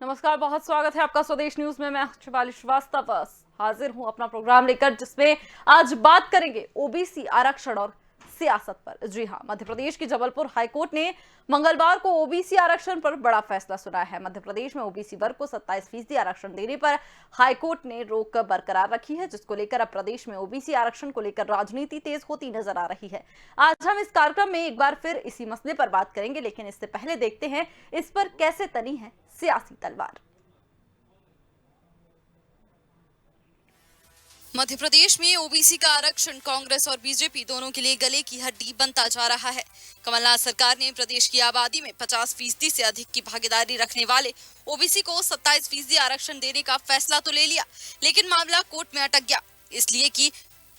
नमस्कार, बहुत स्वागत है आपका स्वदेश न्यूज में। मैं शिवाली श्रीवास्तव हाजिर हूं अपना प्रोग्राम लेकर, जिसमें आज बात करेंगे ओबीसी आरक्षण और सियासत पर। जी हां, मध्य प्रदेश की जबलपुर हाईकोर्ट ने मंगलवार को ओबीसी आरक्षण पर बड़ा फैसला सुनाया है। मध्य प्रदेश में ओबीसी वर्ग को 27% आरक्षण देने पर हाईकोर्ट ने रोक बरकरार रखी है, जिसको लेकर अब प्रदेश में ओबीसी आरक्षण को लेकर राजनीति तेज होती नजर आ रही है। आज हम इस कार्यक्रम में एक बार फिर इसी मसले पर बात करेंगे, लेकिन इससे पहले देखते हैं इस पर कैसे तनी है सियासी तलवार। मध्य प्रदेश में ओबीसी का आरक्षण कांग्रेस और बीजेपी दोनों के लिए गले की हड्डी बनता जा रहा है। कमलनाथ सरकार ने प्रदेश की आबादी में 50% से अधिक की भागीदारी रखने वाले ओबीसी को 27% आरक्षण देने का फैसला तो ले लिया, लेकिन मामला कोर्ट में अटक गया। इसलिए कि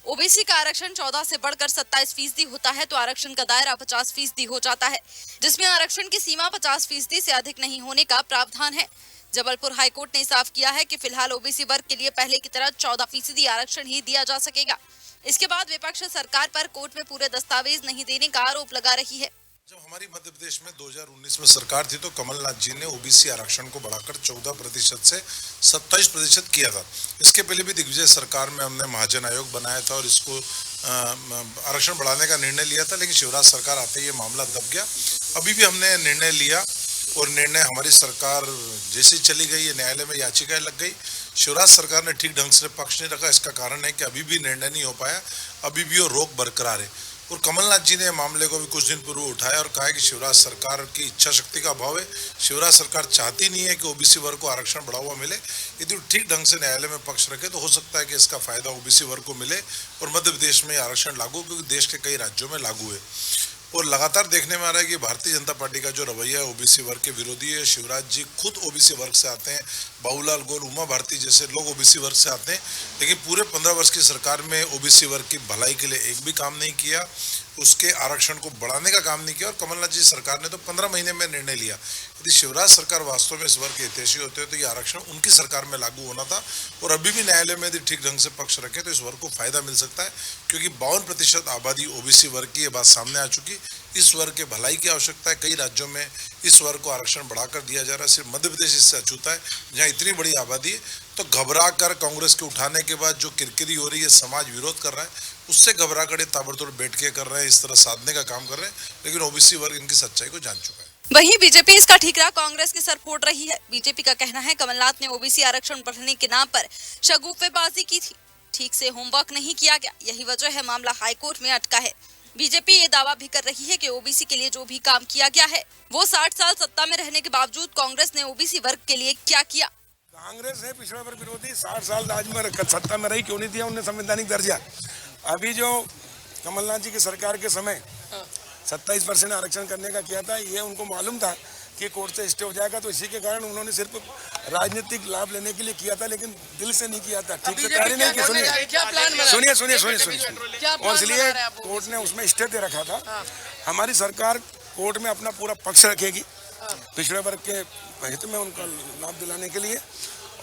ओबीसी का आरक्षण 14 से बढ़कर 27% होता है तो आरक्षण का दायरा 50% हो जाता है, जिसमें आरक्षण की सीमा 50% से अधिक नहीं होने का प्रावधान है। जबलपुर हाईकोर्ट ने साफ किया है कि फिलहाल ओबीसी वर्ग के लिए पहले की तरह 14% आरक्षण ही दिया जा सकेगा। इसके बाद विपक्ष सरकार पर कोर्ट में पूरे दस्तावेज नहीं देने का आरोप लगा रही है। जब हमारी मध्य प्रदेश में 2019 में सरकार थी तो कमलनाथ जी ने ओबीसी आरक्षण को बढ़ाकर 14% से 27% किया था। इसके पहले भी दिग्विजय सरकार में हमने महाजन आयोग बनाया था और इसको आरक्षण बढ़ाने का निर्णय लिया था, लेकिन शिवराज सरकार आते ही ये मामला दब गया। अभी भी हमने निर्णय लिया और निर्णय हमारी सरकार जैसे चली गई, ये न्यायालय में याचिकाएं लग गई। शिवराज सरकार ने ठीक ढंग से पक्ष नहीं रखा। इसका कारण है कि अभी भी निर्णय नहीं हो पाया, अभी भी वो रोक बरकरार है। और कमलनाथ जी ने मामले को भी कुछ दिन पूर्व उठाया और कहा कि शिवराज सरकार की इच्छा शक्ति का अभाव है। शिवराज सरकार चाहती नहीं है कि ओबीसी वर्ग को आरक्षण बढ़ा हुआ मिले। यदि ठीक ढंग से न्यायालय में पक्ष रखे तो हो सकता है कि इसका फायदा ओबीसी वर्ग को मिले और मध्य प्रदेश में आरक्षण लागू, क्योंकि देश के कई राज्यों में लागू है। और लगातार देखने में आ रहा है कि भारतीय जनता पार्टी का जो रवैया है ओबीसी वर्ग के विरोधी है। शिवराज जी खुद ओबीसी वर्ग से आते हैं, बाबूलाल गौर, उमा भारती जैसे लोग ओबीसी वर्ग से आते हैं, लेकिन पूरे 15 वर्ष की सरकार में ओबीसी वर्ग की भलाई के लिए एक भी काम नहीं किया, उसके आरक्षण को बढ़ाने का काम नहीं किया। और कमलनाथ जी सरकार ने तो 15 महीने में निर्णय लिया। यदि शिवराज सरकार वास्तव में इस वर्ग के हितैषी होते तो ये आरक्षण उनकी सरकार में लागू होना था। और अभी भी न्यायालय में यदि ठीक ढंग से पक्ष रखे तो इस वर्ग को फायदा मिल सकता है, क्योंकि 52% आबादी ओबीसी वर्ग की, ये बात सामने आ चुकी। इस वर्ग के भलाई की आवश्यकता है। कई राज्यों में इस वर्ग को आरक्षण बढ़ाकर दिया जा रहा है, सिर्फ मध्य प्रदेश इससे अछूता है जहाँ इतनी बड़ी आबादी है। तो घबरा कर कांग्रेस के उठाने के बाद जो किरकिरी हो रही है, समाज विरोध कर रहा है, उससे घबरा कर ये ताबड़तोड़ बैठ के कर रहे हैं, इस तरह साधने का काम कर रहे हैं, लेकिन ओबीसी वर्ग इनकी सच्चाई को जान चुका है। वहीं बीजेपी इसका ठीकरा कांग्रेस के सर फोड़ रही है। बीजेपी का कहना है कमलनाथ ने ओबीसी आरक्षण बढ़ाने के नाम पर शगुफेबाजी की थी, ठीक से होमवर्क नहीं किया गया, यही वजह है मामला हाईकोर्ट में अटका है। बीजेपी ये दावा भी कर रही है कि ओबीसी के लिए जो भी काम किया गया है वो 60 साल सत्ता में रहने के बावजूद कांग्रेस ने ओबीसी वर्ग के लिए क्या किया। कांग्रेस है पिछड़ा वर्ग विरोधी, 60 साल राज में सत्ता में रही, क्यों नहीं दिया उन्हें संवैधानिक दर्जा। अभी जो कमलनाथ जी की सरकार के समय 27% आरक्षण करने का किया था, ये उनको मालूम था कि कोर्ट से स्टे हो जाएगा, तो इसी के कारण उन्होंने सिर्फ राजनीतिक लाभ लेने के लिए किया था, लेकिन दिल से नहीं किया था, ठीक से कार्य नहीं किया। सुनिए और इसलिए कोर्ट ने उसमें स्टे दे रखा था। हमारी सरकार कोर्ट में अपना पूरा पक्ष रखेगी पिछड़े वर्ग के हित में, उनका लाभ दिलाने के लिए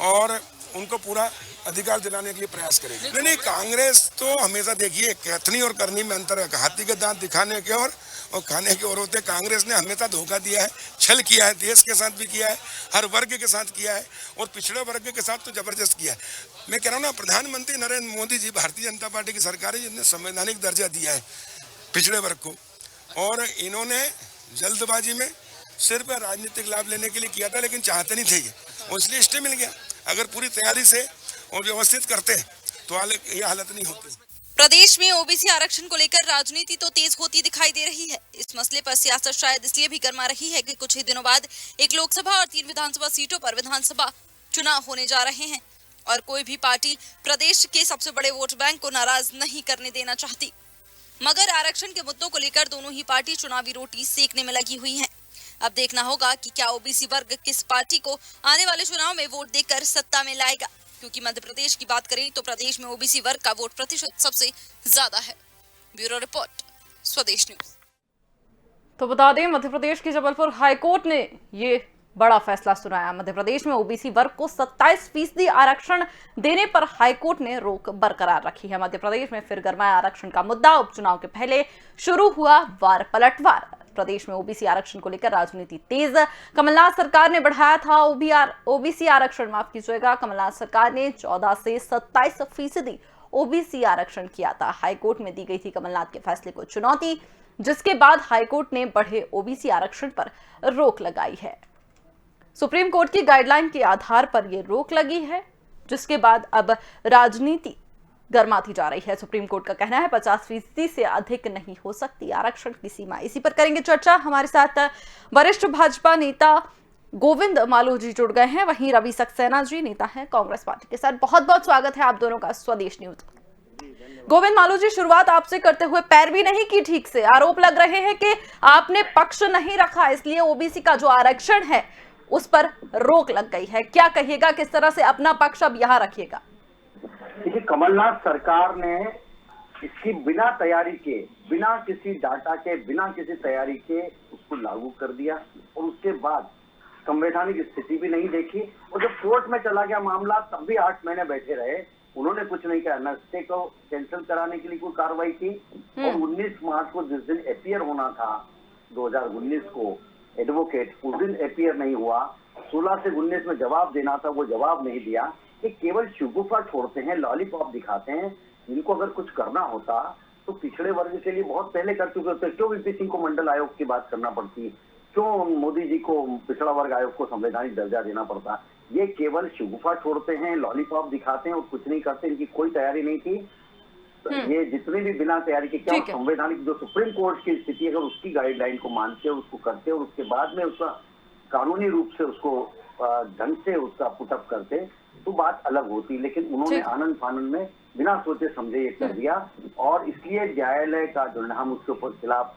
और उनको पूरा अधिकार दिलाने के लिए प्रयास करेगी। नहीं, कांग्रेस तो हमेशा देखिए कथनी और करनी में अंतर है। हाथी के दांत दिखाने के और खाने के और होते। कांग्रेस ने हमेशा धोखा दिया है, छल किया है, देश के साथ भी किया है, हर वर्ग के साथ किया है और पिछड़े वर्ग के साथ तो जबरदस्त किया है। मैं कह रहा हूँ ना, प्रधानमंत्री नरेंद्र मोदी जी, भारतीय जनता पार्टी की सरकार है जिसने संवैधानिक दर्जा दिया है पिछड़े वर्ग को, और इन्होंने जल्दबाजी में सिर्फ राजनीतिक लाभ लेने के लिए किया था, लेकिन चाहते नहीं थे ये, और इसलिए स्टे मिल गया। अगर पूरी तैयारी से और व्यवस्थित करते तो ये हालत नहीं होती। प्रदेश में ओबीसी आरक्षण को लेकर राजनीति तो तेज होती दिखाई दे रही है। इस मसले पर सियासत शायद इसलिए भी गर्मा रही है कि कुछ ही दिनों बाद एक लोकसभा और 3 विधानसभा सीटों पर विधानसभा चुनाव होने जा रहे हैं और कोई भी पार्टी प्रदेश के सबसे बड़े वोट बैंक को नाराज नहीं करने देना चाहती। मगर आरक्षण के मुद्दों को लेकर दोनों ही पार्टी चुनावी रोटी सेकने में लगी हुई है। अब देखना होगा कि क्या ओबीसी वर्ग किस पार्टी को आने वाले चुनाव में वोट देकर सत्ता में लाएगा, क्योंकि मध्य प्रदेश की बात करें तो प्रदेश में ओबीसी वर्ग का वोट प्रतिशत सबसे ज्यादा है। ब्यूरो रिपोर्ट, स्वदेश न्यूज। तो बता दें, मध्य प्रदेश की जबलपुर हाईकोर्ट ने ये बड़ा फैसला सुनाया। मध्य प्रदेश में ओबीसी वर्ग को 27% आरक्षण देने पर हाईकोर्ट ने रोक बरकरार रखी है। मध्य प्रदेश में फिर गरमाया आरक्षण का मुद्दा। उपचुनाव के पहले शुरू हुआ वार पलटवार। प्रदेश में ओबीसी आरक्षण को लेकर राजनीति तेज। कमलनाथ सरकार ने बढ़ाया था ओबीसी आरक्षण, माफ कीजिएगा, कमलनाथ सरकार ने 14 से 27% ओबीसी आरक्षण किया था। हाईकोर्ट में दी गई थी कमलनाथ के फैसले को चुनौती, जिसके बाद हाईकोर्ट ने बढ़े ओबीसी आरक्षण पर रोक लगाई है। सुप्रीम कोर्ट की गाइडलाइन के आधार पर यह रोक लगी है, जिसके बाद अब राजनीति गर्माती जा रही है। सुप्रीम कोर्ट का कहना है 50% से अधिक नहीं हो सकती आरक्षण की सीमा। इसी पर करेंगे चर्चा। हमारे साथ वरिष्ठ भाजपा नेता गोविंद मालू जी जुड़ गए हैं, वहीं रवि सक्सेना जी नेता हैं कांग्रेस पार्टी के साथ। बहुत बहुत स्वागत है आप दोनों का स्वदेश न्यूज। गोविंद मालू जी, शुरुआत आपसे करते हुए, पैरवी नहीं की ठीक से, आरोप लग रहे हैं कि आपने पक्ष नहीं रखा, इसलिए ओबीसी का जो आरक्षण है उस पर रोक लग गई है। क्या कहिएगा, किस तरह से अपना पक्ष अब यहाँ रखिएगा? देखिए, कमलनाथ सरकार ने इसकी बिना तैयारी के, बिना किसी डाटा के, बिना किसी तैयारी के उसको लागू कर दिया और उसके बाद संवैधानिक स्थिति भी नहीं देखी। और जब कोर्ट में चला गया मामला तब भी 8 महीने बैठे रहे, उन्होंने कुछ नहीं किया, न स्टे को कैंसिल कराने के लिए कोई कार्रवाई की। और 19 मार्च को जिस दिन अपीयर होना था 2019 को एडवोकेट, उस दिन अपीयर नहीं हुआ। 16 से 19 में जवाब देना था, वो जवाब नहीं दिया। कि केवल शगुफा छोड़ते हैं, लॉलीपॉप दिखाते हैं। इनको अगर कुछ करना होता तो पिछड़े वर्ग के लिए बहुत पहले कर चुके होते। क्यों वीपी सिंह को मंडल आयोग की बात करना पड़ती, क्यों मोदी जी को पिछड़ा वर्ग आयोग को संवैधानिक दर्जा देना पड़ता? ये केवल शगुफा छोड़ते हैं, लॉलीपॉप दिखाते हैं और कुछ नहीं करते। इनकी कोई तैयारी नहीं थी। ये जितने भी बिना तैयारी के, क्या संवैधानिक जो सुप्रीम कोर्ट की स्थिति, अगर उसकी गाइडलाइन को मानते और उसको करते और उसके बाद में उसका कानूनी रूप से उसको ढंग से उसका पुटअप करते तो बात अलग होती। लेकिन उन्होंने आनंद फानंद में बिना सोचे समझे ये कर दिया। और इसलिए न्यायालय का जो हम उसके ऊपर खिलाफ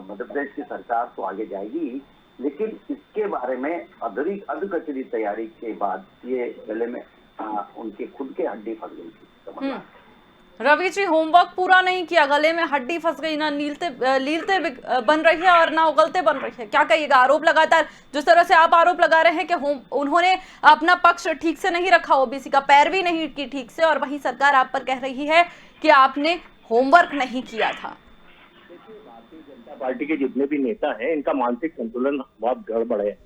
मध्य प्रदेश की सरकार तो आगे जाएगी, लेकिन इसके बारे में अधकचरी तैयारी के बाद ये गले में उनके खुद के हड्डी फंस गई थी। रवि जी, होमवर्क पूरा नहीं किया, गले में हड्डी फंस गई, ना लीलते बन रही है और ना उगलते बन रही है। क्या कहिएगा, आरोप लगातार जिस तरह से आप आरोप लगा रहे हैं कि उन्होंने अपना पक्ष ठीक से नहीं रखा, ओबीसी का पैरवी नहीं की ठीक से, और वहीं सरकार आप पर कह रही है कि आपने होमवर्क नहीं किया था। भारतीय जनता पार्टी के जितने भी नेता हैं, इनका मानसिक संतुलन बहुत गड़बड़ है।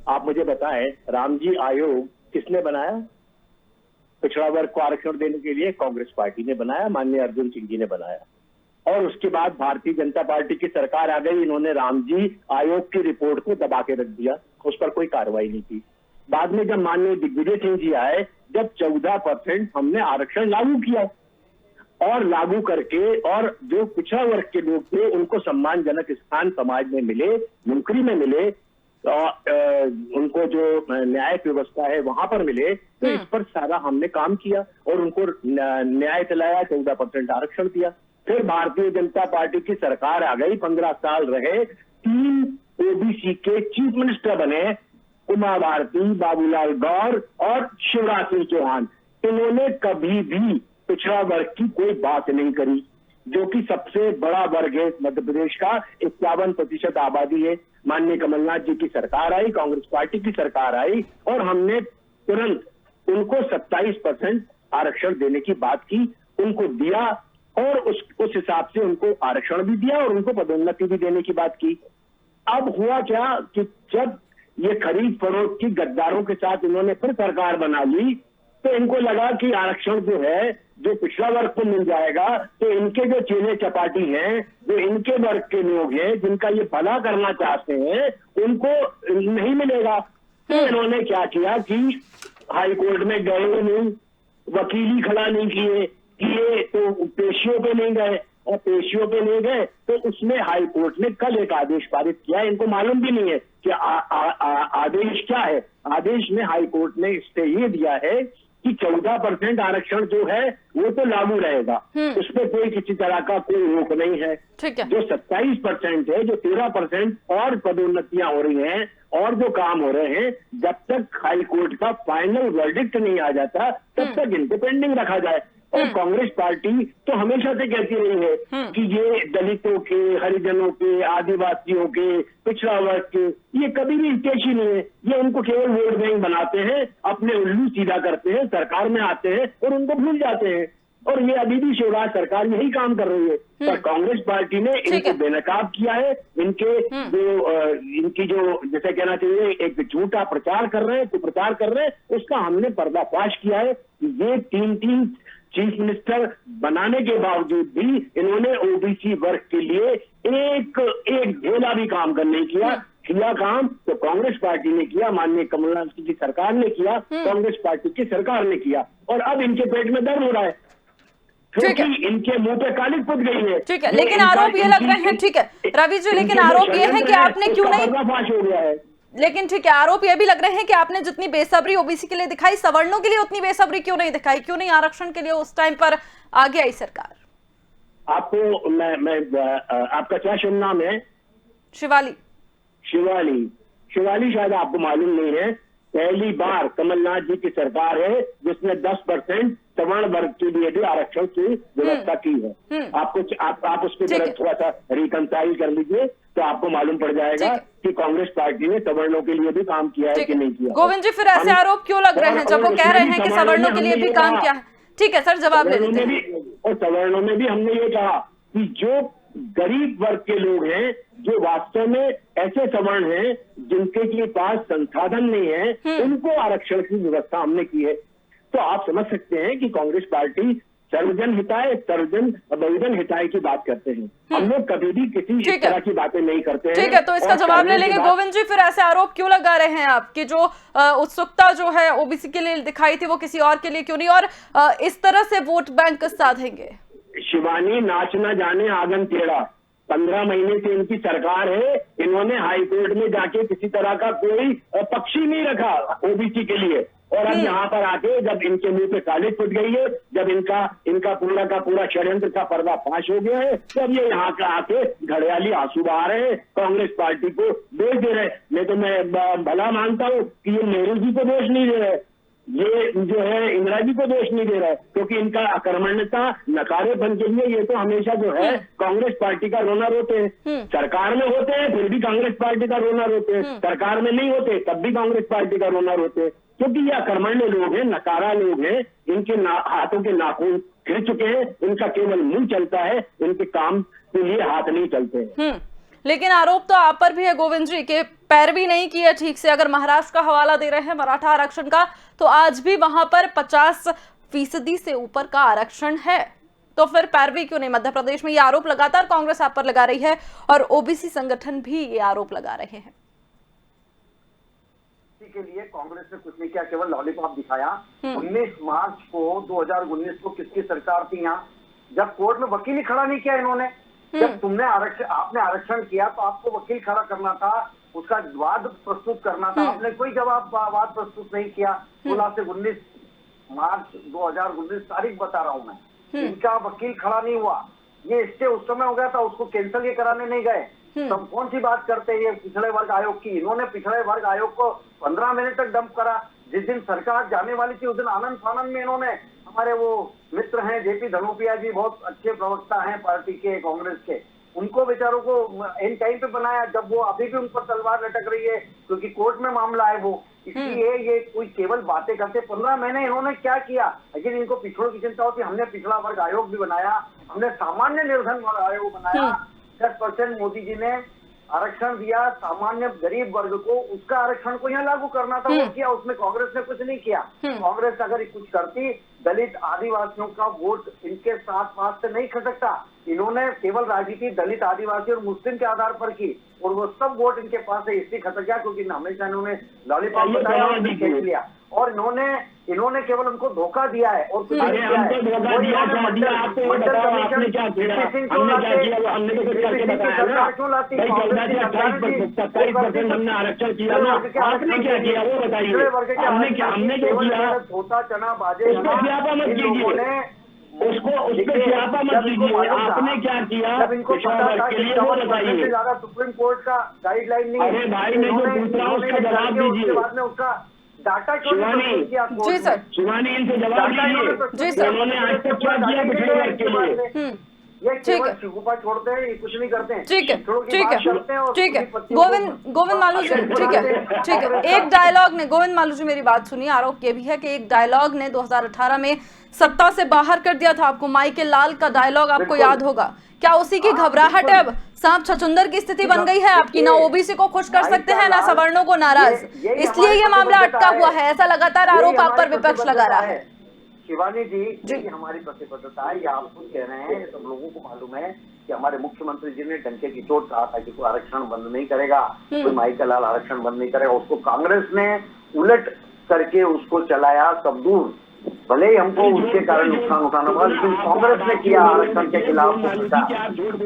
आप मुझे बताएं, राम जी आयोग किसने बनाया? पिछड़ा वर्ग को आरक्षण देने के लिए कांग्रेस पार्टी ने बनाया, माननीय अर्जुन सिंह जी ने बनाया। और उसके बाद भारतीय जनता पार्टी की सरकार आ गई, इन्होंने राम जी आयोग की रिपोर्ट को दबा के रख दिया, उस पर कोई कार्रवाई नहीं की। बाद में जब माननीय दिग्विजय सिंह जी आए, जब 14% हमने आरक्षण लागू किया, और लागू करके और जो पिछड़ा वर्ग के लोग थे उनको सम्मानजनक स्थान समाज में मिले, नौकरी में मिले, उनको जो न्यायिक व्यवस्था है वहां पर मिले, तो इस पर सारा हमने काम किया और उनको न्याय दिलाया, 14% आरक्षण दिया। फिर भारतीय जनता पार्टी की सरकार आ गई, 15 साल रहे, 3 ओबीसी के चीफ मिनिस्टर बने, उमा भारती, बाबूलाल गौर और शिवराज सिंह चौहान। इन्होंने कभी भी पिछड़ा वर्ग की कोई बात नहीं करी, जो कि सबसे बड़ा वर्ग है मध्य प्रदेश का, 51% आबादी है। माननीय कमलनाथ जी की सरकार आई, कांग्रेस पार्टी की सरकार आई, और हमने तुरंत उनको 27% आरक्षण देने की बात की, उनको दिया, और उस हिसाब से उनको आरक्षण भी दिया और उनको पदोन्नति भी देने की बात की। अब हुआ क्या कि जब ये खरीद फरोख्त की गद्दारों के साथ इन्होंने फिर सरकार बना ली, तो इनको लगा कि आरक्षण जो है, जो पिछड़ा वर्ग को मिल जाएगा, तो इनके जो चेले चपाटी हैं, जो इनके वर्ग के लोग हैं, जिनका ये भला करना चाहते हैं, उनको नहीं मिलेगा। तो इन्होंने क्या किया कि हाई कोर्ट में गए नहीं, वकीली खड़ा नहीं किए, तो पेशियों पे नहीं गए, और पेशियों पे नहीं गए तो उसमें हाई कोर्ट ने कल एक आदेश पारित किया। इनको मालूम भी नहीं है कि आदेश क्या है। आदेश में हाई कोर्ट ने स्टे ये दिया है कि 14% आरक्षण जो है वो तो लागू रहेगा, उसमें कोई किसी तरह का कोई रोक नहीं है। जो 27% है, जो 13% और पदोन्नतियां हो रही हैं और जो काम हो रहे हैं, जब तक हाई कोर्ट का फाइनल वर्डिक्ट नहीं आ जाता तब तक इनको पेंडिंग रखा जाए। और कांग्रेस पार्टी तो हमेशा से कहती रही है कि ये दलितों के, हरिजनों के, आदिवासियों के, पिछड़ा वर्ग के, ये कभी भी हितैषी नहीं है। ये उनको केवल वोट बैंक बनाते हैं, अपने उल्लू सीधा करते हैं, सरकार में आते हैं और उनको भूल जाते हैं। और ये अभी भी शिवराज सरकार यही काम कर रही है। पर कांग्रेस पार्टी ने इनको बेनकाब किया है। इनके इनकी जो जैसे कहना चाहिए एक झूठा प्रचार कर रहे हैं, कुप्रचार कर रहे हैं, उसका हमने पर्दाफाश किया है कि ये तीन चीफ मिनिस्टर बनाने के बावजूद भी इन्होंने ओबीसी वर्ग के लिए एक ढेला भी काम नहीं किया काम तो कांग्रेस पार्टी ने किया, माननीय कमलनाथ की सरकार ने किया, कांग्रेस पार्टी की सरकार ने किया। और अब इनके पेट में दर्द हो रहा है क्योंकि इनके मुंह पे कालिक पुत गई है। ठीक है, लेकिन आरोप ये लग रहे हैं, ठीक है रवि जी, लेकिन आरोप ये है कि आपने क्यों नहीं, पर्दाफाश हो गया है। लेकिन ठीक है, आरोप ये भी लग रहे हैं कि आपने जितनी बेसब्री ओबीसी के लिए दिखाई, सवर्णों के लिए उतनी बेसब्री क्यों नहीं दिखाई, क्यों नहीं आरक्षण के लिए उस टाइम पर आगे आई सरकार? आपको मैं आपका क्या शुभ नाम है? शिवाली। शिवाली शायद आपको मालूम नहीं है, पहली बार कमलनाथ जी की सरकार है जिसने 10% सवर्ण वर्ग के लिए भी आरक्षण की व्यवस्था की है। आप उसको जरा थोड़ा सा रिकंसाइल कर लीजिए तो आपको मालूम पड़ जाएगा कि कांग्रेस पार्टी ने सवर्णों के लिए भी काम किया है कि नहीं किया। गोविंद जी, फिर ऐसे आरोप क्यों लग रहे हैं जब वो कह रहे हैं कि सवर्णों के लिए भी काम किया है? ठीक है सर, जवाब ले लेते हैं। और सवर्णों में भी हमने ये कहा कि जो गरीब वर्ग के लोग हैं, जो वास्तव में ऐसे सवर्ण हैं जिनके पास संसाधन नहीं है, उनको आरक्षण की व्यवस्था हमने की है। तो आप समझ सकते हैं कि कांग्रेस पार्टी सर्वजन हिताय बहुजन हिताय की बात करते हैं। हम लोग कभी भी किसी इस तरह की बातें नहीं करते हैं। ठीक है, तो इसका जवाब ले लेंगे। गोविंद जी, फिर ऐसे आरोप क्यों लगा रहे हैं आप कि जो उत्सुकता जो है ओबीसी के लिए दिखाई थी वो किसी और के लिए क्यों नहीं, और इस तरह से वोट बैंक साधेंगे? शिवानी, नाच न जाने आंगन टेढ़ा, 15 महीने से इनकी सरकार है, इन्होंने हाईकोर्ट में जाके किसी तरह का कोई पक्ष ही नहीं रखा ओबीसी के लिए। और अब यहाँ पर आके जब इनके मुंह पे कालिक फुट गई है, जब इनका पूरा का पूरा षड्यंत्र का पर्दाफाश हो गया है, तब ये यहाँ का आके घड़ियाली आंसू बहा रहे हैं, कांग्रेस पार्टी को दोष दे रहे हैं। तो मैं भला मानता हूँ कि ये नेहरू जी को दोष नहीं दे रहे, ये जो है इंदिरा जी को दोष नहीं दे रहा है, क्योंकि इनका अकर्मण्यता नकारेपन के लिए ये तो हमेशा जो है कांग्रेस पार्टी का रोना रोते हैं। सरकार में होते हैं फिर भी कांग्रेस पार्टी का रोना रोते हैं, सरकार में नहीं होते तब भी कांग्रेस पार्टी का रोना रोते हैं, क्योंकि ये अकर्मण्य लोग हैं, नकारा लोग हैं, इनके हाथों के नाखून गिर चुके हैं, इनका केवल मुंह चलता है, इनके काम के लिए हाथ नहीं चलते। लेकिन आरोप तो आप पर भी है गोविंद जी के पैरवी नहीं की है ठीक से। अगर महाराष्ट्र का हवाला दे रहे हैं मराठा आरक्षण का, तो आज भी वहां पर 50% से ऊपर का आरक्षण है, तो फिर पैरवी क्यों नहीं? मध्य प्रदेश में ये आरोप लगातार कांग्रेस आप पर लगा रही है और ओबीसी संगठन भी ये आरोप लगा रहे हैं। के लिए कांग्रेस ने कुछ नहीं किया, केवल लॉलीपॉप दिखाया। 19 मार्च को 2019 को किसकी सरकार थी यहाँ, जब कोर्ट में वकील ही खड़ा नहीं किया इन्होंने। जब आपने आरक्षण किया तो आपको वकील खड़ा करना था, उसका वाद प्रस्तुत करना था, आपने कोई वाद प्रस्तुत नहीं किया। 16 से 19 मार्च 2019 तारीख बता रहा हूं मैं, इनका वकील खड़ा नहीं हुआ। ये स्टे उस समय हो गया था, उसको कैंसिल ये कराने नहीं गए। तब कौन सी बात करते हैं पिछड़े वर्ग आयोग की? इन्होंने पिछड़े वर्ग आयोग को 15 मिनट तक डंप करा। जिस दिन सरकार जाने वाली थी उस दिन आनंद फानंद में इन्होंने, हमारे वो मित्र हैं जेपी धनोपिया जी, बहुत अच्छे प्रवक्ता हैं पार्टी के, कांग्रेस के, उनको बेचारों को इन टाइम पे बनाया जब वो अभी भी उन पर तलवार लटक रही है क्योंकि कोर्ट में मामला है वो। इसलिए ये कोई केवल बातें करते। 15 महीने इन्होंने क्या किया? लेकिन इनको पिछड़ों की चिंता होती। हमने पिछड़ा वर्ग आयोग भी बनाया, हमने सामान्य निर्धन वर्ग आयोग बनाया, 10% मोदी जी ने आरक्षण दिया सामान्य गरीब वर्ग को, उसका आरक्षण को यहाँ लागू करना था, वो किया। उसमें कांग्रेस ने कुछ नहीं किया। कांग्रेस अगर कुछ करती, दलित आदिवासियों का वोट इनके साथ पास से नहीं खसकता। इन्होंने केवल राजनीति दलित आदिवासी और मुस्लिम के आधार पर की और वो सब वोट इनके पास से इसलिए खसक गया क्योंकि हमेशा इन्होंने लॉलीपॉप बताया और खींच लिया, और इन्होंने केवल उनको धोखा दिया है और कुछ नहीं किया है। क्यों लाती धोता चना बाजे उसको सियापा मत कीजिए, आपने क्या किया? जब इनको पता था कि से ज्यादा सुप्रीम कोर्ट का गाइडलाइन नहीं, अरे भाई मैं जो पूछ रहा हूँ उसका जवाब दीजिए। बाद में उसका डाटा जी सर, शिवानी इनसे जवाब दीजिए। उन्होंने आज तक क्या किया पिछड़े वर्ग के लिए? ये ठीक केवल है। शिकूपा छोड़ते हैं, ये कुछ नहीं करते हैं। ठीक है, पिछड़ों की ठीक बात है, करते हैं और ठीक है। पूरी पत्तियों को- गोविंद मालू जी, ठीक है, ठीक है। एक डायलॉग ने, गोविंद मालू जी मेरी बात सुनिए, आरोप ये भी है कि एक डायलॉग ने 2018 में सत्ता से बाहर कर दिया था आपको। माई के लाल का डायलॉग आपको बिल्कुल। याद होगा। क्या उसी की घबराहट है अब? सांप छछुंदर की स्थिति बन गई है आपकी, ना ओबीसी को खुश कर सकते हैं ना सवर्णों को नाराज, इसलिए ये मामला अटका हुआ है। ऐसा लगातार आरोप आप पर विपक्ष लगा रहा है। शिवानी जी, यही हमारी प्रतिबद्धता है। ये आप खुद कह रहे हैं, सब लोगों को मालूम है कि हमारे मुख्यमंत्री जी ने डंके की चोट कहा था कि कोई आरक्षण बंद नहीं करेगा, कोई माई का लाल आरक्षण बंद नहीं करेगा। उसको कांग्रेस ने उलट करके उसको चलाया सब दूर। भले ही हमको उसके कारण नुकसान उठाना पड़ा, लेकिन कांग्रेस ने किया आरक्षण के खिलाफ प्रचार,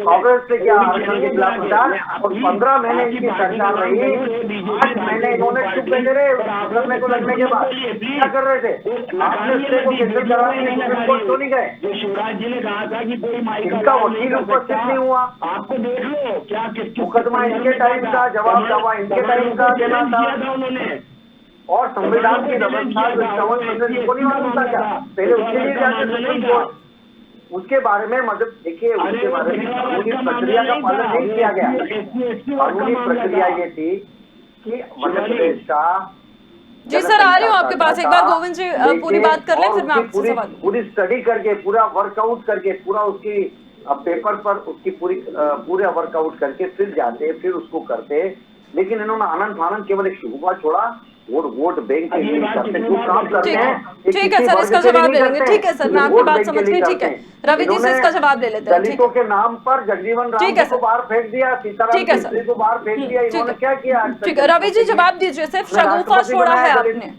कांग्रेस ने किया आरक्षण के खिलाफ प्रचार, और 15 महीने इनकी सरकार रही। 8 महीने इन्होंने चुप बैठे रहे करने को लगने के बाद। क्या कर रहे थे? आपने स्टे को कैंसिल करा के सुप्रीम कोर्ट क्यों नहीं गए? जो शिवराज जी ने कहा था कि कोई माई का इनका लाल वकील नहीं कर उपस्थित सकता। नहीं हुआ। आपको देख लो क्या मुकदमा इनके टाइम का, जवाब दावा इनके टाइम का देना था, उन्होंने। और संविधान की व्यवस्था जो 51% को नहीं मालूम था क्या? पहले उसके लिए जाके सुप्रीम कोर्ट, उसके बारे में मतलब देखिए, उसके बारे में कानूनी प्रक्रिया का पालन नहीं किया गया। कानूनी प्रक्रिया ये थी कि मध्य प्रदेश का जी सर, आ रही हूँ आपके पास। एक बार गोविंद जी पूरी बात कर लें, फिर मैं आपसे सवाल। पूरी स्टडी करके, पूरा वर्कआउट करके, पूरा उसकी पेपर पर उसकी पूरा वर्कआउट करके फिर जाते, फिर उसको करते। लेकिन इन्होंने आनंद फानंद केवल एक शिकूपा छोड़ा, वोट बैंक के लिए करते, जो काम करते हैं। ठीक है सर, इसका जवाब ले लेंगे। ठीक है सर, मैं आपकी बात समझ गई। ठीक है, रवि जी से इसका जवाब ले लेते हैं। दलितों के नाम पर जगजीवन राम जी को बाहर फेंक दिया, सीताराम केसरी को बाहर फेंक दिया। इन्होंने क्या किया? ठीक है, रवि जी जवाब दीजिए। सिर्फ शगुफा छोड़ा है आपने।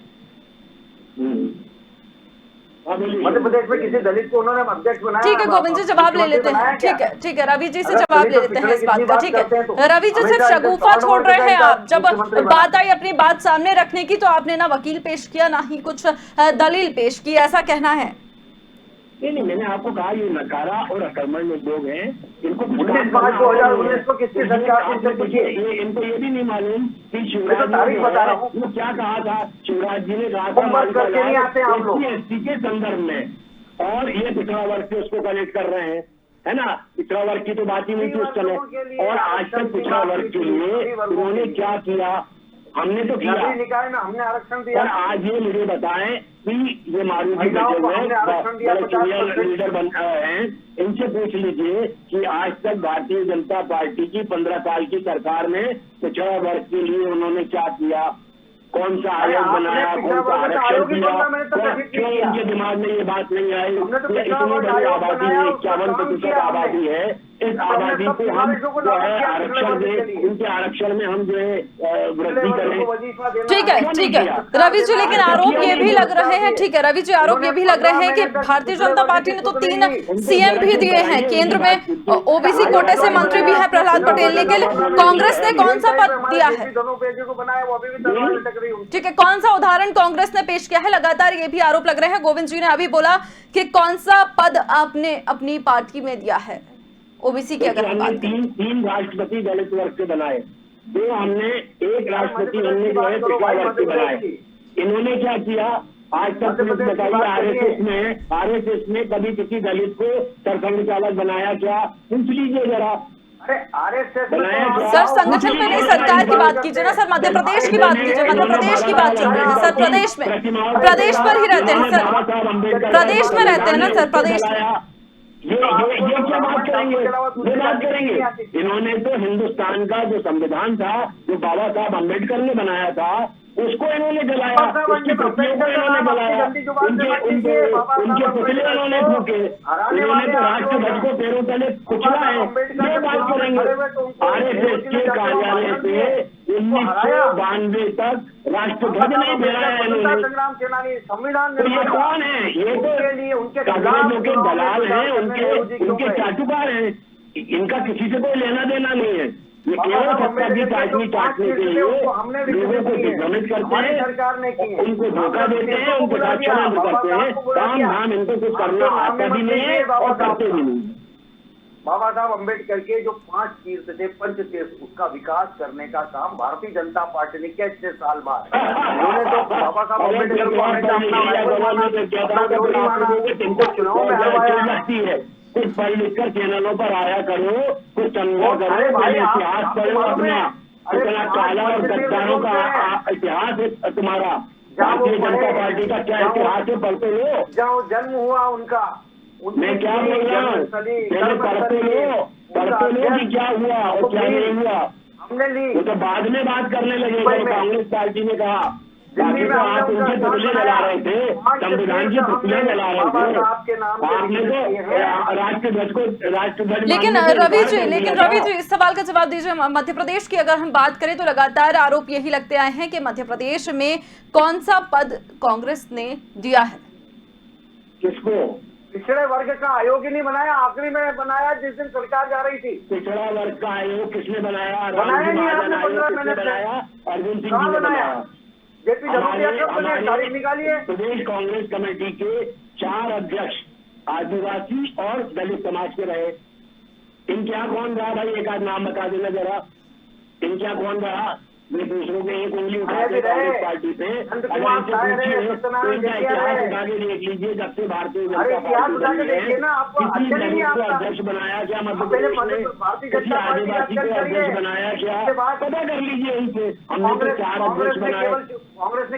मध्य प्रदेश में किसी दलित को उन्होंने अध्यक्ष बनाया? ठीक है गोविंद जी, जवाब ले लेते हैं। ठीक है, ठीक है, रवि जी से जवाब ले लेते हैं इस बात का। ठीक है रवि जी, सिर्फ शगुफा छोड़ रहे हैं आप। जब बात आई अपनी बात सामने रखने की, तो आपने ना वकील पेश किया, ना ही कुछ दलील पेश की, ऐसा कहना है? नहीं, मैंने आपको कहा ये नकारा और अकर्मण्य लोग हैं, इनको 19/5/2019 को किसकी सरकार ने इनसे पूछी? इनको ये भी नहीं मालूम कि मैं शिवराज तो तारीख बता रहा हूँ। वो क्या कहा था। शिवराज जी ने कहा होमवर्क करके नहीं आते आप लोग। SC के संदर्भ में, और ये पिछड़ा वर्ग से उसको कलेक्ट कर रहे हैं, है ना। पिछड़ा वर्ग की तो बात ही नहीं थी उस समय। और आज तक पिछड़ा वर्ग के लिए उन्होंने क्या किया? हमने तो किया। निकाय में हमने आरक्षण दिया। और आज ये मुझे बताएं कि ये मारूति महिलाओं को हमने आरक्षण दिया, 50% लीडर बन हैं, इनसे पूछ लीजिए कि आज तक भारतीय जनता पार्टी की 15 साल की सरकार में पिछड़ा वर्ग के लिए उन्होंने क्या किया? कौन सा आयोग बनाया, कौन सा आरक्षण दिया? क्यों इनके दिमाग में ये बात नहीं आई? इतनी बड़ी आबादी है, 51% आबादी है। इस आबादी को हम जो है आरक्षण दें, उनके आरक्षण में हम जो है वृद्धि करें। ठीक है, ठीक है रवि जी, लेकिन आरोप ये भी लग रहे हैं, ठीक है रवि जी, आरोप ये भी लग रहे हैं कि भारतीय जनता पार्टी ने तो 3 CM भी दिए हैं। केंद्र में ओबीसी कोटे से मंत्री भी है प्रहलाद पटेल, लेकिन कांग्रेस ने कौन सा पद दिया है? ठीक है, कौन सा उदाहरण कांग्रेस ने पेश किया है? लगातार ये भी आरोप लग रहे हैं। गोविंद जी ने अभी बोला कि कौन सा पद आपने अपनी पार्टी में दिया है ओबीसी की? अगर हम बात करें, तीन राष्ट्रपति दलित वर्ग से बनाए, 2 हमने, एक राष्ट्रपति हमने जो है पिछड़ा वर्ग से बनाए। इन्होंने क्या किया? आज तक पुलिस बताइए, आरएसएस में कभी किसी दलित को सरसंघ चालक बनाया क्या? पूछ लीजिए जरा। सर संगठन में नहीं, सरकार की बात कीजिए ना सर। मध्य प्रदेश की बात कीजिए, मध्य प्रदेश की बात चल रही है सर। प्रदेश में, प्रदेश पर ही रहते हैं सर, प्रदेश में रहते हैं ना सर, प्रदेश में। ये क्या बात करेंगे? ये बात करेंगे? इन्होंने तो हिंदुस्तान का जो संविधान था, जो बाबा साहब अम्बेडकर ने बनाया था, उसको इन्होंने जलाया, उसकी प्रतियों को इन्होंने जलाया, उनके पुतले इन्होंने फूके, इन्होंने तो राष्ट्रध्वज को पैरों तले कुचला है। ये बात करेंगे? आरएसएस के कार्यालय से 1992 तक राष्ट्रध्वज नहीं फहराया इन्होंने। तो ये कौन है? ये तो कांग्रेसों के दलाल हैं, उनके चाटुकार हैं। इनका किसी से कोई लेना देना नहीं है। ये केवल सत्ता की चाटनी चाटने के लिए लोगों को दिग्भ्रमित करते हैं, उनको धोखा देते हैं, उनके साथ षड्यंत्र करते हैं। काम धाम इनको कुछ करना आता भी नहीं है और करते भी नहीं। बाबा साहब अम्बेडकर के जो 5 तीर्थ थे, पंच तीर्थ, उसका विकास करने का काम भारतीय जनता पार्टी ने किया इतने साल बाद। उन्होंने तो बाबा साहब अम्बेडकर को हमेशा अपना राइवल माना, अपना विरोधी माना, उनको चुनाव में हरवाया। कुछ पढ़ लिख कर चैनलों पर आया करो, कुछ समझा करो, अरे भाई, इतिहास पढ़ो अपना। अरे इतना काला और गद्दारों का इतिहास है तुम्हारा। भारतीय जनता पार्टी का क्या इतिहास है, पढ़ते लो। जहाँ जन्म हुआ उनका, मैं क्या बोल रहा हूँ, पहले पढ़ते लो कि क्या हुआ और क्या नहीं हुआ। हमने ली, वो तो बाद में बात करने लगे जब कांग्रेस पार्टी ने कहा। बाकी तो आप उनके पुतले जला रहे थे, संविधान की पुतले जला रहे थे। आपने तो राष्ट्रध्वज को राष्ट्रध्वज। लेकिन रवि जी इस सवाल का जवाब दीजिए। मध्य प्रदेश की अगर हम बात करें तो लगातार आरोप यही लगते आए हैं कि मध्य प्रदेश में कौन सा पद कांग्रेस ने दिया है? किसको? पिछड़े वर्ग का आयोग ही नहीं बनाया, आखिरी में बनाया जिस दिन सरकार जा रही थी। पिछड़ा वर्ग का आयोग किसने बनाया? बनाया नहीं आपने 15 मिनट बनाया, अर्जुन सिंह जी ने बनाया। जेपी जमुनिया कब ने तारीख निकाली है? प्रदेश कांग्रेस कमेटी के 4 अध्यक्ष आदिवासी और दलित समाज के रहे। इनके यहाँ कौन रहा भाई? एक आध नाम बता देना जरा। इनके यहाँ कौन रहा? वे दूसरों के एक उंगली उठाते कांग्रेस पार्टी पे। अगर इनसे पूछिए तो इनका इतिहास उठा के देख लीजिए। जब से भारतीय जनता पार्टी किसी दलित को अध्यक्ष बनाया क्या मध्य प्रदेश में? किसी आदिवासी को अध्यक्ष बनाया क्या? पता कर लीजिए इनसे। हमने तो 4 अध्यक्ष बनाए। कांग्रेस ने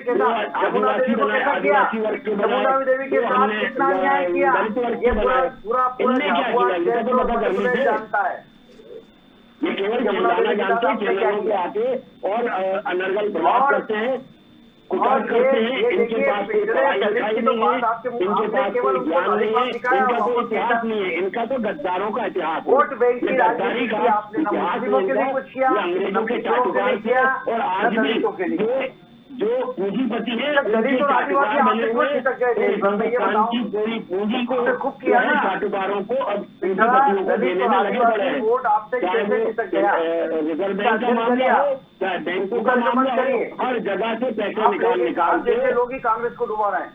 आदिवासी बनाए, आदिवासी वर्ग के बनाए, हमने दलित वर्ग के बनाए। इनने क्या किया इनका तो पता कर लीजिए। ये केवल चिल्लाना जानते हैं, चैनलों पे आके और अनर्गल प्रभाव करते हैं, कुटाट करते हैं। इनके पास कोई पढ़ाई लिखाई नहीं है, इनके पास कोई ज्ञान नहीं है, इनका कोई इतिहास नहीं है। इनका तो गद्दारों का इतिहास है, गद्दारी का इतिहास है इनका। ये अंग्रेजों के चाटुकार थे और आज भी जो पूंजीपति है उनके चाटुकार बने हुए हिंदुस्तान की पूरी पूंजी को चाटुकारों को अब पूंजीपतियों को देने में लगे पड़े हैं। चाहे वो रिजर्व बैंक का मामला हो, चाहे बैंकों का मामला हो, हर जगह से पैसे निकाल के लोग ही कांग्रेस को डुबा रहे हैं।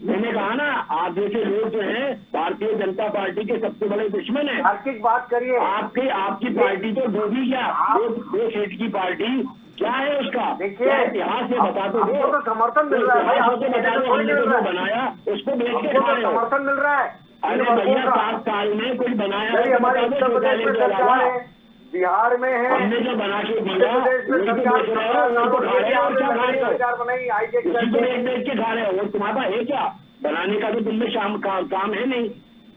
मैंने कहा ना, आप जैसे लोग जो हैं भारतीय जनता पार्टी के सबसे बड़े दुश्मन है। आर्थिक बात करिए, आपकी पार्टी तो डूबी क्या? 2 सीट की पार्टी क्या है उसका? क्या इतिहास से बता दो। तो समर्थन मिल रहा है, हमने तो जो बनाया उसको बेच के खा रहे हो। समर्थन मिल रहा है। अरे भैया 7 साल में कोई बनाया है? हमारे उत्तर प्रदेश में सरकार है, बिहार में है, हमने जो बना के दिया प्रदेश में सरकार सरकार बेच रहे हो, उनको खा रहे हो और क्या खा रहे हो? बनाई हाईटेक उसी को बेच के खा रहे हो। और तुम्हारा है क्या बनाने का? तो तुम में काम है नहीं।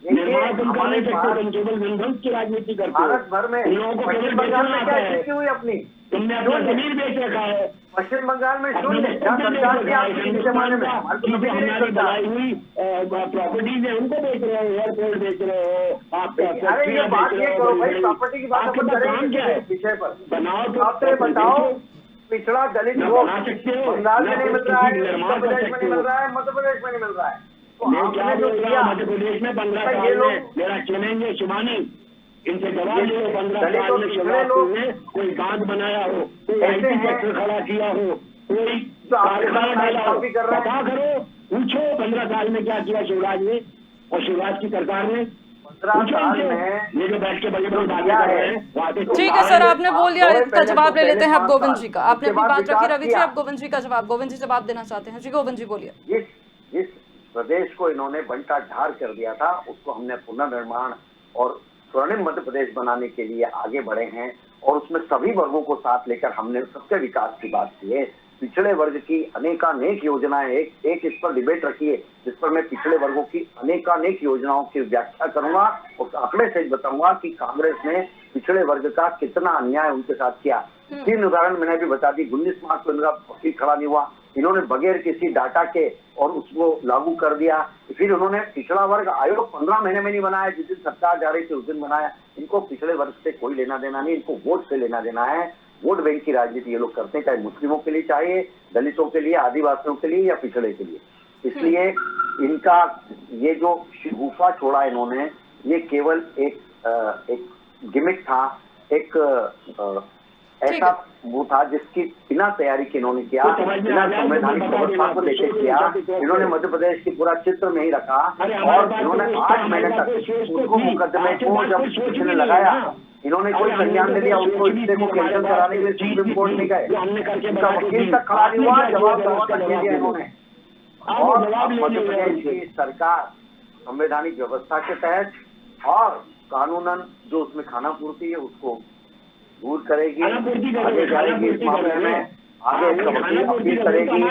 निर्माण तुम कर नहीं सकते, तुम केवल विध्वंस की राजनीति करते हो। भारत भर में उन लोगों को केवल बेचना आता है। हुई अपनी तुमने अपना जमीन बेच रखा है। पश्चिम बंगाल में शून्य हिंदुस्तान की हमारी बनाई हुई प्रॉपर्टीज है उनको बेच रहे हो, एयरपोर्ट बेच रहे हो, आप फैक्ट्रियां बेच रहे हो। प्रॉपर्टी की बात आपके पास काम क्या है? विषय पर बनाओ तो आप तो बताओ, पिछड़ा दलित लोग बना सकते हो, बंगाल में नहीं मिल रहा है, निर्माण उत्तर कर प्रदेश में सकते नहीं मिल हो। रहा है, मध्य प्रदेश में नहीं मिल रहा है। तो मैं क्या आपने जो बोल रहा किया हूँ, मध्य प्रदेश में 15 साल में मेरा चैलेंज है शिवानी, इनसे जवाब ले लो। 15 साल में शिवराजपुर में कोई बांध बनाया हो, कोई IT सेक्टर खड़ा किया हो, कोई कारखाना डाला हो, पता करो, पूछो 15 साल में क्या किया शिवराज ने और शिवराज की सरकार ने। 15 साल में ये जो बैठ के बड़ी बड़ी बातें कर रहे हैं। ठीक है सर, आपने बोल दिया, इसका जवाब ले लेते हैं अब गोविंद जी का। आपने अपनी बात रखी रवि जी, अब गोविंद जी का जवाब। गोविंद जी जवाब देना चाहते हैं। जी गोविंद जी बोलिए। जिस प्रदेश को इन्होंने बंटा ढार कर दिया था, उसको हमने पुनर्निर्माण और स्वर्णिम मध्य प्रदेश बनाने के लिए आगे बढ़े हैं और उसमें सभी वर्गों को साथ लेकर हमने सबके विकास की बात की है। पिछड़े वर्ग की अनेकानेक योजनाएं, एक इस पर डिबेट रखी है जिस पर मैं पिछड़े वर्गों की अनेकानेक योजनाओं की व्याख्या करूंगा और आंकड़े से बताऊंगा कि कांग्रेस ने पिछड़े वर्ग का कितना अन्याय उनके साथ किया। 3 उदाहरण मैंने भी बता दी। 19 मार्च को इनका वकील खड़ा नहीं हुआ, इन्होंने बगैर किसी डाटा के और उसको लागू कर दिया। फिर उन्होंने पिछड़ा वर्ग आयोग 15 महीने में नहीं बनाया, जिस दिन सरकार जा रही थी उस दिन बनाया। इनको पिछड़े वर्ग से कोई लेना देना नहीं, इनको वोट से लेना देना है। वोट बैंक की राजनीति ये लोग करते हैं, चाहे मुस्लिमों के लिए, चाहे दलितों के लिए, आदिवासियों के लिए या पिछड़े के लिए। इसलिए इनका ये जो शिगुफा छोड़ा इन्होंने, ये केवल एक गिमिक था, एक ऐसा वो था जिसकी बिना तैयारी के इन्होंने किया, बिना संवैधानिक व्यवस्था को लेकर किया। इन्होंने मध्य प्रदेश की पूरा चित्र नहीं रखा और इन्होंने 8 महीने तक उसको मुकदमे को जब किसी ने लगाया, इन्होंने कोई संज्ञान नहीं लिया, उसको स्टे को कैंसिल कराने के लिए सुप्रीम कोर्ट में गए, उनका वकील तक खड़ा नहीं हुआ, जवाब तक दे दिया इन्होंने। और मध्य प्रदेश की सरकार संवैधानिक व्यवस्था के तहत और कानूनन जो उसमें खाना पूर्ति है उसको दूर करेगी, आगे जाएगी इस मामले में, आगे इसका अपील करेगी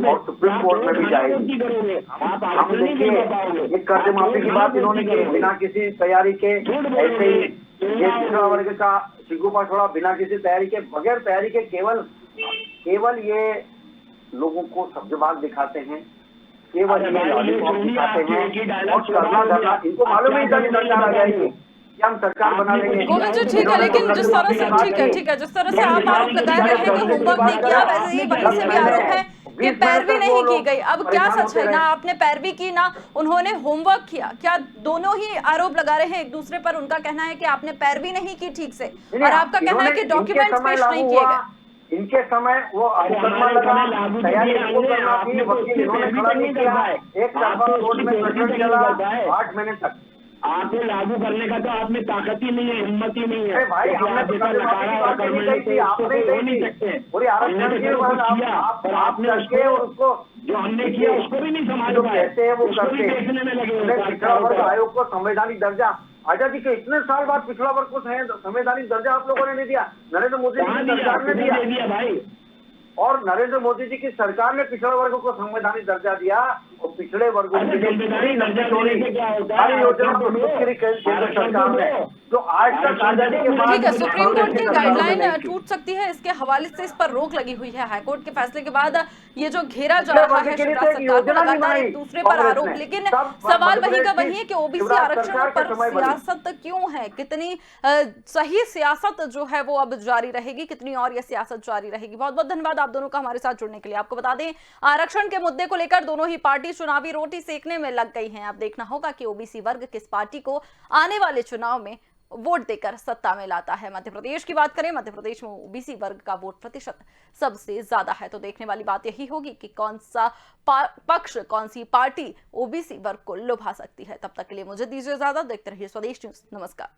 और सुप्रीम कोर्ट में भी जाएगी। हम देखिए ये कर्ज माफी की बात इन्होंने की बिना किसी तैयारी के, ऐसे ही ये पिछड़ा वर्ग का शिगुफा छोड़ा बिना किसी तैयारी के, बगैर तैयारी के केवल ये लोगों को सब्जबाग दिखाते हैं, केवल ये लॉलीपॉप दिखाते हैं और करना धरना, इनको मालूम ही सरकार आ जाएगी कि हम सरकार बना लेंगे। गोविंद जी ठीक है, लेकिन जिस तरह से ठीक है जिस तरह से आप आरोप लगा रहे हैं कि होमवर्क नहीं किया, वैसे ही वहीं से भी आरोप है कि पैरवी नहीं की गई। अब क्या सच है, ना आपने पैरवी की ना उन्होंने होमवर्क किया? क्या दोनों ही आरोप लगा रहे हैं एक दूसरे पर? उनका कहना है कि आपने पैरवी नहीं की ठीक से और आपका कहना है कि डॉक्यूमेंट्स पेश नहीं किए गए। इनके समय वो मुकदमा लगा, तैयारी इनको करना थी, वकील इन्होंने खड़ा नहीं किया, एक तरफा कोर्ट में प्रकरण चला 8 महीने तक। आपको लागू करने का तो आप में ताकत ही नहीं है, हिम्मत ही नहीं है भाई, हमने तो आपने उसको जो हमने किया उसको भी नहीं समझ पाए, कहते हैं वो उसको भी करते देखने में लगे। पिछड़ा वर्ग आयोग को संवैधानिक दर्जा, आजादी के इतने साल बाद पिछड़ा वर्ग को संवैधानिक दर्जा आप लोगों ने नहीं दिया, नरेंद्र मोदी जी की सरकार ने दिया भाई। और नरेंद्र मोदी जी की सरकार ने पिछड़े वर्गों को संवैधानिक दर्जा दिया और पिछड़े वर्गों के योजना केंद्र सरकार ने जो आज तक आजादी के बाद। ठीक है, सुप्रीम कोर्ट की गाइडलाइन टूट सकती है, इसके हवाले से इस पर रोक लगी हुई है। हाईकोर्ट के फैसले के बाद ये जो घेरा जा रहा है शिवराज सरकार को लगातार एक दूसरे पर आरोप, लेकिन सवाल वही का वही है कि ओबीसी आरक्षण पर सियासत क्यों है? कितनी सही सियासत जो है वो अब जारी रहेगी, कितनी और ये सियासत जारी रहेगी? बहुत बहुत धन्यवाद आप दोनों का हमारे साथ जुड़ने के लिए। आपको बता दें आरक्षण के मुद्दे को लेकर दोनों ही पार्टी चुनावी रोटी सेकने में लग गई हैं। अब देखना होगा कि ओबीसी वर्ग किस पार्टी को आने वाले चुनाव में वोट देकर सत्ता में लाता है। मध्य प्रदेश की बात करें, मध्य प्रदेश में ओबीसी वर्ग का वोट प्रतिशत सबसे ज्यादा है, तो देखने वाली बात यही होगी कि कौन सा पक्ष, कौन सी पार्टी ओबीसी वर्ग को लुभा सकती है। तब तक के लिए मुझे दीजिए इजाजत, देखते रहिए स्वदेश न्यूज। नमस्कार।